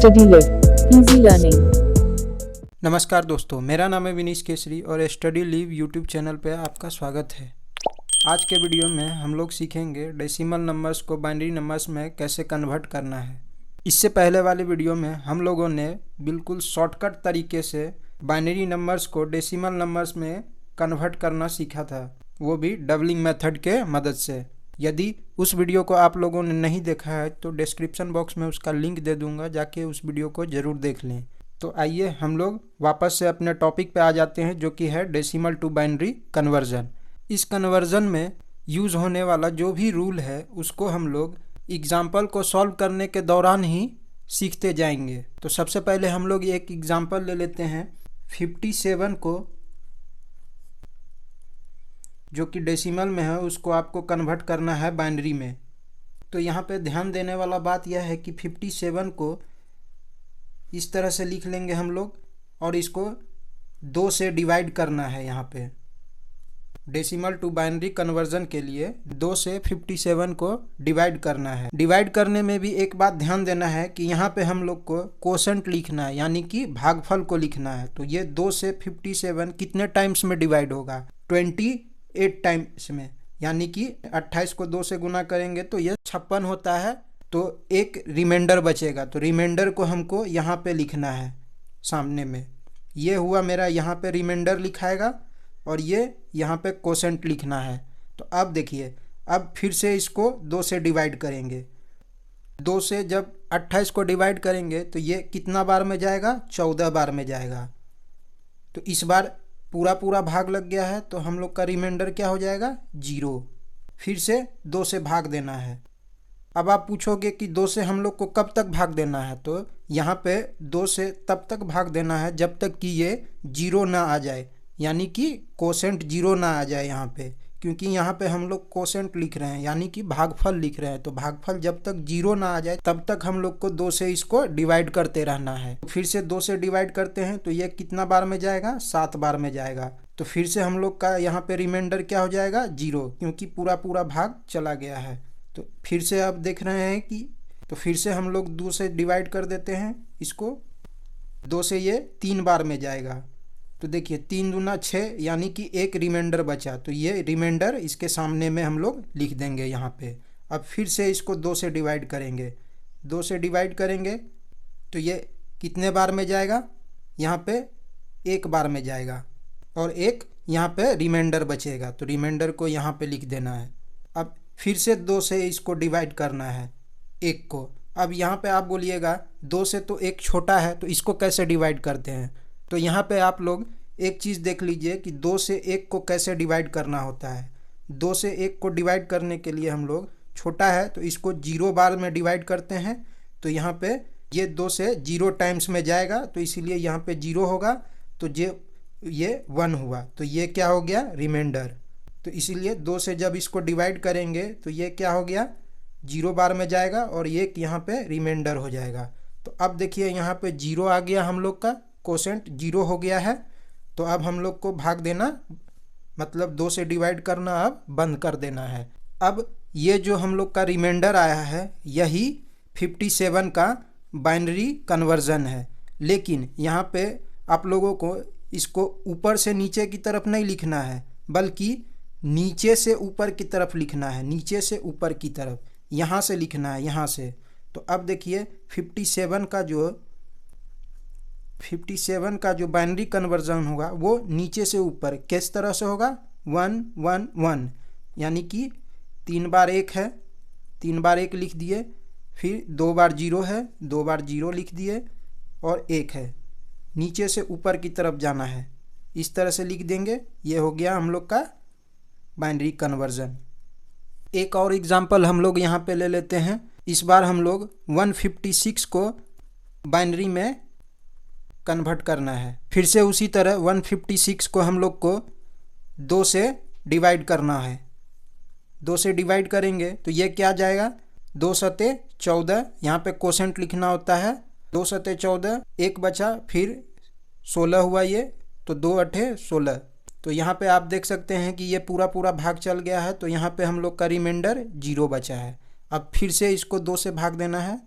Study live easy learning. नमस्कार दोस्तों, मेरा नाम है विनीश केसरी और स्टडी लिव यूट्यूब चैनल पे आपका स्वागत है। आज के वीडियो में हम लोग सीखेंगे डेसिमल नंबर्स को बाइनरी नंबर्स में कैसे कन्वर्ट करना है। इससे पहले वाले वीडियो में हम लोगों ने बिल्कुल शॉर्टकट तरीके से बाइनरी नंबर्स को डेसिमल नंबर्स में कन्वर्ट करना सीखा था, वो भी डबलिंग मेथड के मदद से। यदि उस वीडियो को आप लोगों ने नहीं देखा है तो डिस्क्रिप्शन बॉक्स में उसका लिंक दे दूंगा, जाके उस वीडियो को ज़रूर देख लें। तो आइए हम लोग वापस से अपने टॉपिक पे आ जाते हैं, जो कि है डेसिमल टू बाइनरी कन्वर्जन। इस कन्वर्जन में यूज़ होने वाला जो भी रूल है उसको हम लोग एग्जाम्पल को सॉल्व करने के दौरान ही सीखते जाएंगे। तो सबसे पहले हम लोग एक एग्जाम्पल ले लेते हैं 57 को, जो कि डेसिमल में है, उसको आपको कन्वर्ट करना है बाइनरी में। तो यहाँ पे ध्यान देने वाला बात यह है कि 57 को इस तरह से लिख लेंगे हम लोग और इसको 2 से डिवाइड करना है। यहाँ पे डेसिमल टू बाइनरी कन्वर्जन के लिए 2 से 57 को डिवाइड करना है। डिवाइड करने में भी एक बात ध्यान देना है कि यहाँ पे हम लोग को कोशेंट लिखना है, यानी कि भागफल को लिखना है। तो ये 2 से 57 कितने टाइम्स में डिवाइड होगा? 28 टाइम्स में, यानी कि 28 को 2 से गुना करेंगे तो ये 56 होता है। तो एक रिमाइंडर बचेगा, तो रिमाइंडर को हमको यहाँ पे लिखना है सामने में। ये हुआ मेरा, यहाँ पे रिमाइंडर लिखाएगा और ये यहाँ पे कोशेंट लिखना है। तो अब देखिए, अब फिर से इसको 2 से डिवाइड करेंगे। 2 से जब 28 को डिवाइड करेंगे तो ये कितना बार में जाएगा? 14 बार में जाएगा। तो इस बार पूरा भाग लग गया है, तो हम लोग का रिमाइंडर क्या हो जाएगा? 0। फिर से 2 से भाग देना है। अब आप पूछोगे कि 2 से हम लोग को कब तक भाग देना है? तो यहाँ पे 2 से तब तक भाग देना है जब तक कि ये 0 ना आ जाए, यानी कि कोशेंट 0 ना आ जाए यहाँ पे। क्योंकि यहाँ पे हम लोग कोशेंट लिख रहे हैं, यानी कि भागफल लिख रहे हैं। तो भागफल जब तक 0 ना आ जाए तब तक हम लोग को 2 से इसको डिवाइड करते रहना है। फिर से 2 से डिवाइड करते हैं तो ये कितना बार में जाएगा? 7 बार में जाएगा। तो फिर से हम लोग का यहाँ पे रिमाइंडर क्या हो जाएगा? 0, क्योंकि पूरा भाग चला गया है। तो फिर से आप देख रहे हैं कि तो फिर से हम लोग 2 से डिवाइड कर देते हैं इसको। 2 से ये 3 बार में जाएगा। तो देखिए 3 दूना 6, यानी कि एक रिमाइंडर बचा। तो ये रिमाइंडर इसके सामने में हम लोग लिख देंगे यहाँ पे। अब फिर से इसको 2 से डिवाइड करेंगे। 2 से डिवाइड करेंगे तो ये कितने बार में जाएगा? यहाँ पे 1 बार में जाएगा और एक यहाँ पे रिमाइंडर बचेगा। तो रिमाइंडर को यहाँ पे लिख देना है। अब फिर से 2 से इसको डिवाइड करना है 1 को। अब यहाँ पे आप बोलिएगा 2 से तो 1 छोटा है, तो इसको कैसे डिवाइड करते हैं? तो यहाँ पे आप लोग एक चीज़ देख लीजिए कि 2 से 1 को कैसे डिवाइड करना होता है। 2 से 1 को डिवाइड करने के लिए हम लोग, छोटा है तो इसको 0 बार में डिवाइड करते हैं। तो यहाँ पे ये 2 से 0 टाइम्स में जाएगा, तो इसीलिए यहाँ पे 0 होगा। तो ये 1 हुआ, तो ये क्या हो गया? रिमाइंडर। तो इसीलिए 2 से जब इसको डिवाइड करेंगे तो ये क्या हो गया? 0 बार में जाएगा और ये यहाँ पे रिमाइंडर हो जाएगा। तो अब देखिए यहाँ पे 0 आ गया, हम लोग का कोशेंट 0 हो गया है। तो अब हम लोग को भाग देना, मतलब 2 से डिवाइड करना अब बंद कर देना है। अब ये जो हम लोग का रिमाइंडर आया है, यही 57 का बाइनरी कन्वर्जन है। लेकिन यहाँ पे आप लोगों को इसको ऊपर से नीचे की तरफ नहीं लिखना है, बल्कि नीचे से ऊपर की तरफ लिखना है। नीचे से ऊपर की तरफ यहाँ से लिखना है, यहाँ से। तो अब देखिए 57 का जो बाइनरी कन्वर्जन होगा वो नीचे से ऊपर किस तरह से होगा? 1 1 1, यानी कि 3 बार 1 है, 3 बार 1 लिख दिए। फिर 2 बार 0 है, 2 बार 0 लिख दिए और 1 है। नीचे से ऊपर की तरफ जाना है, इस तरह से लिख देंगे। ये हो गया हम लोग का बाइनरी कन्वर्जन। एक और एग्जांपल हम लोग यहाँ पे ले लेते हैं। इस बार हम लोग 156 को बाइनरी में कन्वर्ट करना है। फिर से उसी तरह 156 को हम लोग को 2 से डिवाइड करना है। 2 से डिवाइड करेंगे तो ये क्या जाएगा? 2 सते 14, यहाँ पे कोशेंट लिखना होता है। 2 सते 14, 1 बचा, फिर 16 हुआ ये, तो 2 अठे 16। तो यहाँ पे आप देख सकते हैं कि ये पूरा भाग चल गया है। तो यहाँ पे हम लोग का रिमाइंडर 0 बचा है। अब फिर से इसको 2 से भाग देना है,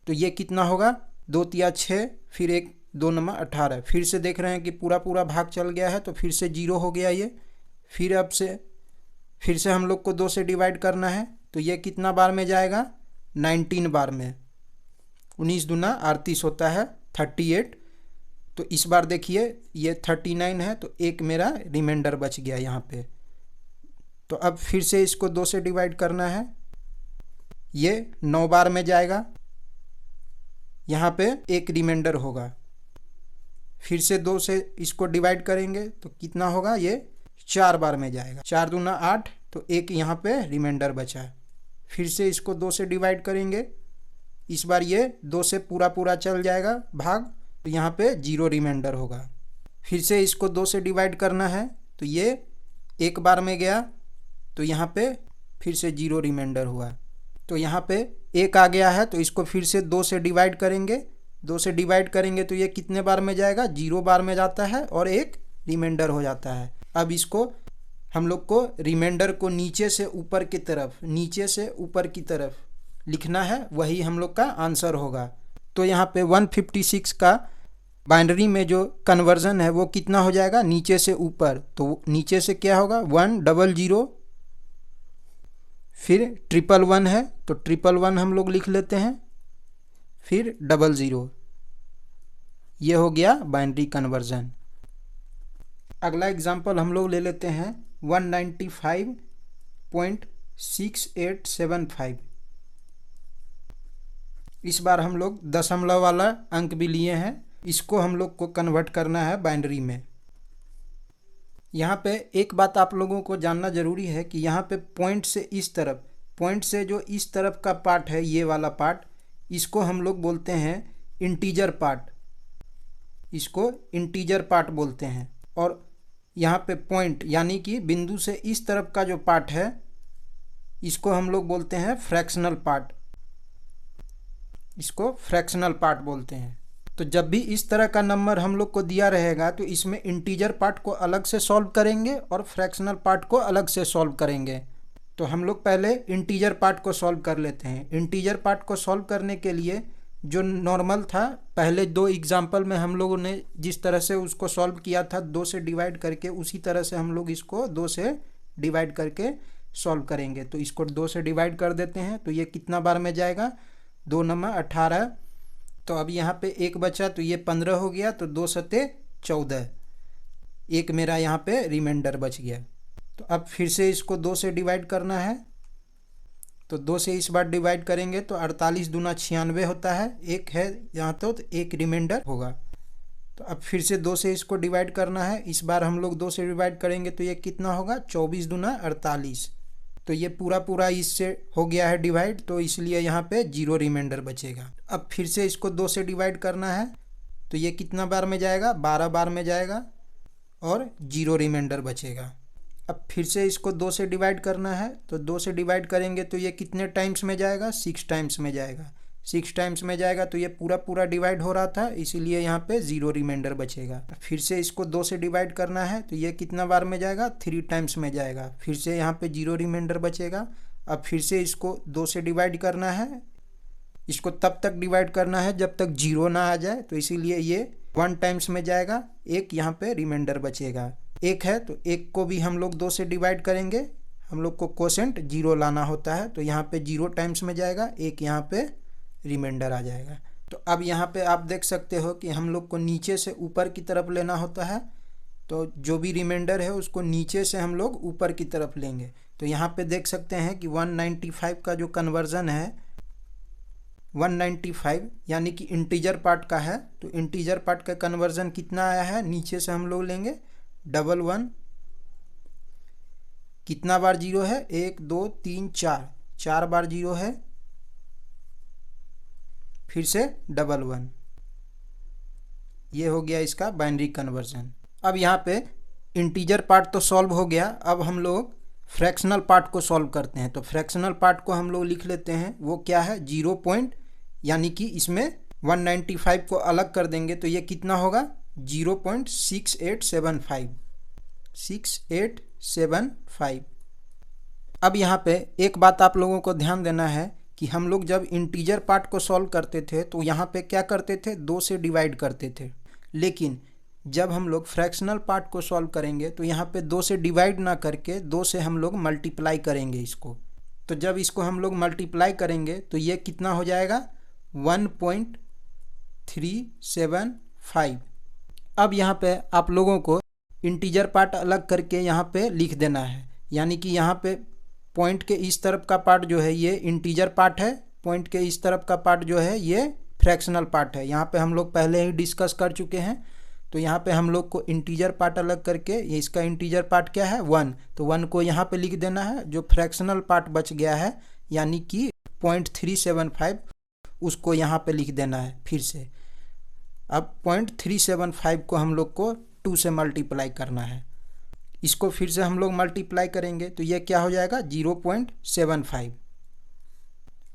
तो ये कितना होगा? 2 तिया 6, फिर 1 2 नंबर 18। फिर से देख रहे हैं कि पूरा पूरा भाग चल गया है, तो फिर से 0 हो गया ये। फिर अब से फिर से हम लोग को 2 से डिवाइड करना है, तो ये कितना बार में जाएगा? 19 बार में। 19 दूना 38 होता है 38। तो इस बार देखिए ये 39 है, तो एक मेरा रिमाइंडर बच गया यहाँ पे। तो अब फिर से इसको 2 से डिवाइड करना है, ये 9 बार में जाएगा, यहाँ पे एक रिमाइंडर होगा। फिर से 2 से इसको डिवाइड करेंगे तो कितना होगा? ये 4 बार में जाएगा। 4 दूना 8, तो एक यहाँ पे रिमाइंडर बचा। फिर से इसको 2 से डिवाइड करेंगे, इस बार ये 2 से पूरा पूरा चल जाएगा भाग, तो यहाँ पे 0 रिमाइंडर होगा। फिर से इसको 2 से डिवाइड करना है, तो ये एक बार में गया, तो यहाँ पे फिर से 0 रिमाइंडर हुआ। तो यहाँ पे 1 आ गया है, तो इसको फिर से 2 से डिवाइड करेंगे। 2 से डिवाइड करेंगे तो ये कितने बार में जाएगा? 0 बार में जाता है और एक रिमाइंडर हो जाता है। अब इसको हम लोग को रिमाइंडर को नीचे से ऊपर की तरफ, नीचे से ऊपर की तरफ लिखना है, वही हम लोग का आंसर होगा। तो यहाँ पे 156 का बाइनरी में जो कन्वर्जन है वो कितना हो जाएगा? नीचे से ऊपर। तो नीचे से क्या होगा? 100, फिर 111 है, तो 111 हम लोग लिख लेते हैं, फिर 00। ये हो गया बाइनरी कन्वर्जन। अगला एग्जांपल हम लोग ले लेते हैं 195.6875। इस बार हम लोग दशमलव वाला अंक भी लिए हैं, इसको हम लोग को कन्वर्ट करना है बाइनरी में। यहाँ पे एक बात आप लोगों को जानना जरूरी है कि यहाँ पे पॉइंट से इस तरफ, पॉइंट से जो इस तरफ का पार्ट है, ये वाला पार्ट, इसको हम लोग बोलते हैं इंटीजर पार्ट। इसको इंटीजर पार्ट बोलते हैं। और यहाँ पे पॉइंट यानी कि बिंदु से इस तरफ का जो पार्ट है, इसको हम लोग बोलते हैं फ्रैक्शनल पार्ट। इसको फ्रैक्शनल पार्ट बोलते हैं। तो जब भी इस तरह का नंबर हम लोग को दिया रहेगा, तो इसमें इंटीजर पार्ट को अलग से सॉल्व करेंगे और फ्रैक्शनल पार्ट को अलग से सॉल्व करेंगे। तो हम लोग पहले इंटीजर पार्ट को सॉल्व कर लेते हैं। इंटीजर पार्ट को सॉल्व करने के लिए जो नॉर्मल था, पहले 2 एग्जाम्पल में हम लोगों ने जिस तरह से उसको सॉल्व किया था 2 से डिवाइड करके, उसी तरह से हम लोग इसको 2 से डिवाइड करके सॉल्व करेंगे। तो इसको 2 से डिवाइड कर देते हैं, तो ये कितना बार में जाएगा? 2 नंबर 18। तो अब यहाँ पे 1 बचा, तो ये 15 हो गया, तो 2 सते 14। एक मेरा यहाँ पे रिमाइंडर बच गया। तो अब फिर से इसको 2 से डिवाइड करना है, तो 2 से इस बार डिवाइड करेंगे तो 48 दूना 96 होता है, एक है यहाँ तो एक रिमाइंडर होगा। तो अब फिर से 2 से इसको डिवाइड करना है, इस बार हम लोग 2 से डिवाइड करेंगे तो ये कितना होगा? 24 दूना 48। तो ये पूरा पूरा इससे हो गया है डिवाइड, तो इसलिए यहाँ पे 0 रिमाइंडर बचेगा। अब फिर से इसको 2 से डिवाइड करना है, तो ये कितना बार में जाएगा? 12 बार में जाएगा और 0 रिमाइंडर बचेगा। अब फिर से इसको 2 से डिवाइड करना है, तो 2 से डिवाइड करेंगे तो ये कितने टाइम्स में जाएगा? 6 टाइम्स में जाएगा। 6 टाइम्स में जाएगा, तो ये पूरा पूरा डिवाइड हो रहा था, इसीलिए यहाँ पे 0 रिमाइंडर बचेगा। फिर से इसको 2 से डिवाइड करना है, तो ये कितना बार में जाएगा? 3 टाइम्स में जाएगा। फिर से यहाँ पे 0 रिमाइंडर बचेगा। अब फिर से इसको 2 से डिवाइड करना है, इसको तब तक डिवाइड करना है जब तक 0 ना आ जाए, तो इसीलिए ये 1 टाइम्स में जाएगा, एक यहाँ पे रिमाइंडर बचेगा। 1 है, तो 1 को भी हम लोग 2 से डिवाइड करेंगे, हम लोग को कोसेंट 0 लाना होता है, तो यहाँ पे 0 टाइम्स में जाएगा, एक यहाँ पे रिमाइंडर आ जाएगा। तो अब यहाँ पे आप देख सकते हो कि हम लोग को नीचे से ऊपर की तरफ लेना होता है, तो जो भी रिमाइंडर है उसको नीचे से हम लोग ऊपर की तरफ लेंगे। तो यहाँ पे देख सकते हैं कि 195 का जो कन्वर्जन है, 195 यानी कि इंटीजर पार्ट का है, तो इंटीजर पार्ट का कन्वर्जन कितना आया है? नीचे से हम लोग लेंगे 11। कितना बार 0 है? 1 2 3 4, 4 बार 0 है। फिर से 11। ये हो गया इसका बाइनरी कन्वर्जन। अब यहाँ पे इंटीजर पार्ट तो सॉल्व हो गया, अब हम लोग फ्रैक्शनल पार्ट को सॉल्व करते हैं। तो फ्रैक्शनल पार्ट को हम लोग लिख लेते हैं, वो क्या है? 0 पॉइंट, यानी कि इसमें 195 को अलग कर देंगे तो ये कितना होगा? 0.6875। 6875। अब यहाँ पे एक बात आप लोगों को ध्यान देना है कि हम लोग जब इंटीजर पार्ट को सॉल्व करते थे तो यहाँ पे क्या करते थे, 2 से डिवाइड करते थे। लेकिन जब हम लोग फ्रैक्शनल पार्ट को सॉल्व करेंगे तो यहाँ पे 2 से डिवाइड ना करके 2 से हम लोग मल्टीप्लाई करेंगे इसको। तो जब इसको हम लोग मल्टीप्लाई करेंगे तो ये कितना हो जाएगा, 1.375। अब यहाँ पे आप लोगों को इंटीजर पार्ट अलग करके यहाँ पे लिख देना है, यानी कि यहाँ पे पॉइंट के इस तरफ का पार्ट जो है ये इंटीजर पार्ट है, पॉइंट के इस तरफ का पार्ट जो है ये फ्रैक्शनल पार्ट है। यहाँ पे हम लोग पहले ही डिस्कस कर चुके हैं। तो यहाँ पे हम लोग को इंटीजर पार्ट अलग करके, ये इसका इंटीजर पार्ट क्या है 1, तो 1 को यहाँ पे लिख देना है। जो फ्रैक्शनल पार्ट बच गया है यानी कि 0.375 उसको यहाँ पे लिख देना है फिर से। अब 0.375 को हम लोग को 2 से मल्टीप्लाई करना है। इसको फिर से हम लोग मल्टीप्लाई करेंगे तो ये क्या हो जाएगा, 0.75।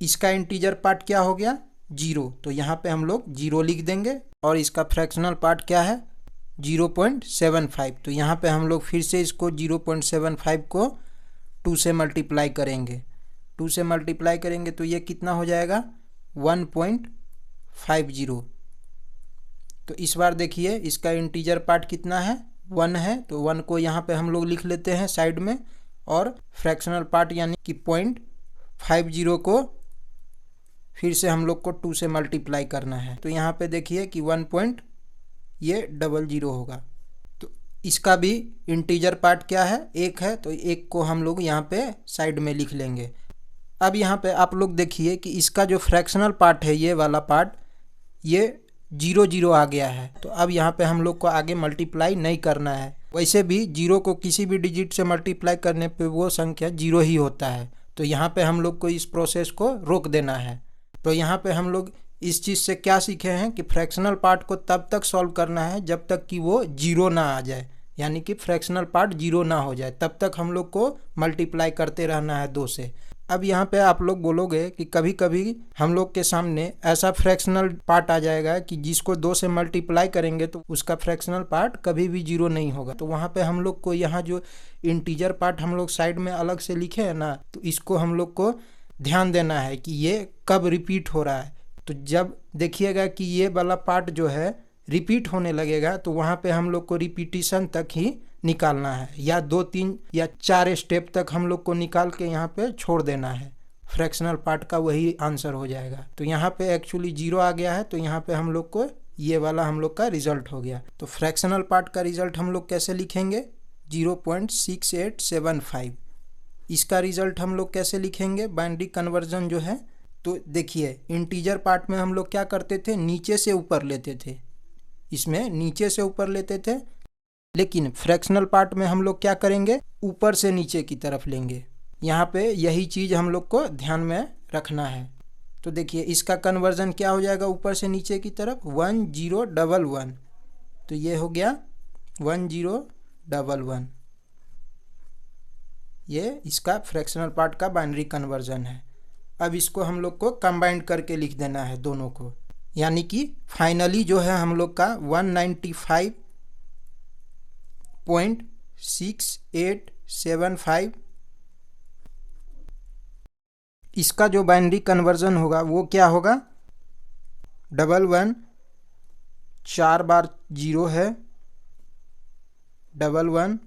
इसका इंटीजर पार्ट क्या हो गया, 0, तो यहाँ पे हम लोग 0 लिख देंगे। और इसका फ्रैक्शनल पार्ट क्या है, 0.75, तो यहाँ पे हम लोग फिर से इसको 0.75 को 2 से मल्टीप्लाई करेंगे। 2 से मल्टीप्लाई करेंगे तो ये कितना हो जाएगा, 1.50। तो इस बार देखिए इसका इंटीजर पार्ट कितना है, 1 है, तो 1 को यहाँ पे हम लोग लिख लेते हैं साइड में। और फ्रैक्शनल पार्ट यानी कि 0.50 को फिर से हम लोग को 2 से मल्टीप्लाई करना है। तो यहाँ पे देखिए कि 1.00 होगा। तो इसका भी इंटीजर पार्ट क्या है, 1 है, तो 1 को हम लोग यहाँ पे साइड में लिख लेंगे। अब यहाँ पे आप लोग देखिए कि इसका जो फ्रैक्शनल पार्ट है ये वाला पार्ट, ये 0 आ गया है। तो अब यहाँ पे हम लोग को आगे मल्टीप्लाई नहीं करना है। वैसे भी 0 को किसी भी डिजिट से मल्टीप्लाई करने पे वो संख्या 0 ही होता है। तो यहाँ पे हम लोग को इस प्रोसेस को रोक देना है। तो यहाँ पे हम लोग इस चीज़ से क्या सीखे हैं कि फ्रैक्शनल पार्ट को तब तक सॉल्व करना है जब तक कि वो 0 ना आ जाए, यानी कि फ्रैक्शनल पार्ट 0 ना हो जाए, तब तक हम लोग को मल्टीप्लाई करते रहना है 2 से। अब यहाँ पे आप लोग बोलोगे कि कभी कभी हम लोग के सामने ऐसा फ्रैक्शनल पार्ट आ जाएगा कि जिसको 2 से मल्टीप्लाई करेंगे तो उसका फ्रैक्शनल पार्ट कभी भी 0 नहीं होगा। तो वहाँ पे हम लोग को यहाँ जो इंटीजर पार्ट हम लोग साइड में अलग से लिखे हैं ना, तो इसको हम लोग को ध्यान देना है कि ये कब रिपीट हो रहा है। तो जब देखिएगा कि ये वाला पार्ट जो है रिपीट होने लगेगा तो वहाँ पे हम लोग को रिपीटिशन तक ही निकालना है, या 2, 3 या 4 स्टेप तक हम लोग को निकाल के यहाँ पे छोड़ देना है। फ्रैक्शनल पार्ट का वही आंसर हो जाएगा। तो यहाँ पे एक्चुअली 0 आ गया है, तो यहाँ पे हम लोग को ये वाला हम लोग का रिजल्ट हो गया। तो फ्रैक्शनल पार्ट का रिजल्ट हम लोग कैसे लिखेंगे, 0.6875। इसका रिजल्ट हम लोग कैसे लिखेंगे, बाइनरी कन्वर्जन जो है। तो देखिए इंटीजर पार्ट में हम लोग क्या करते थे, नीचे से ऊपर लेते थे, इसमें नीचे से ऊपर लेते थे। लेकिन फ्रैक्शनल पार्ट में हम लोग क्या करेंगे, ऊपर से नीचे की तरफ लेंगे। यहाँ पे यही चीज़ हम लोग को ध्यान में रखना है। तो देखिए इसका कन्वर्जन क्या हो जाएगा, ऊपर से नीचे की तरफ 1011। तो ये हो गया 1011। ये इसका फ्रैक्शनल पार्ट का बाइनरी कन्वर्जन है। अब इसको हम लोग को कंबाइंड करके लिख देना है दोनों को, यानी कि फाइनली जो है हम लोग का 195.6875 इसका जो बाइनरी कन्वर्जन होगा वो क्या होगा, 11 4 बार 0 है, 11।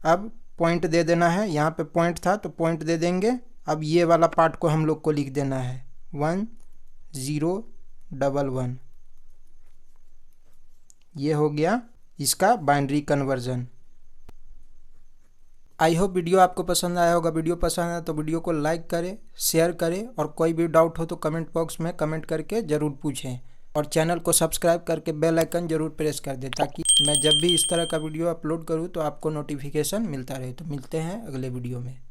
अब पॉइंट दे देना है, यहाँ पे पॉइंट था तो पॉइंट दे देंगे। अब ये वाला पार्ट को हम लोग को लिख देना है 1011। ये हो गया इसका binary conversion. I hope video आपको पसंद आया होगा। वीडियो पसंद आया तो वीडियो को लाइक करें, शेयर करें, और कोई भी डाउट हो तो कमेंट बॉक्स में कमेंट करके ज़रूर पूछें। और चैनल को सब्सक्राइब करके बेल आइकन ज़रूर प्रेस कर दें ताकि मैं जब भी इस तरह का वीडियो अपलोड करूं तो आपको नोटिफिकेशन मिलता रहे। तो मिलते हैं अगले वीडियो में।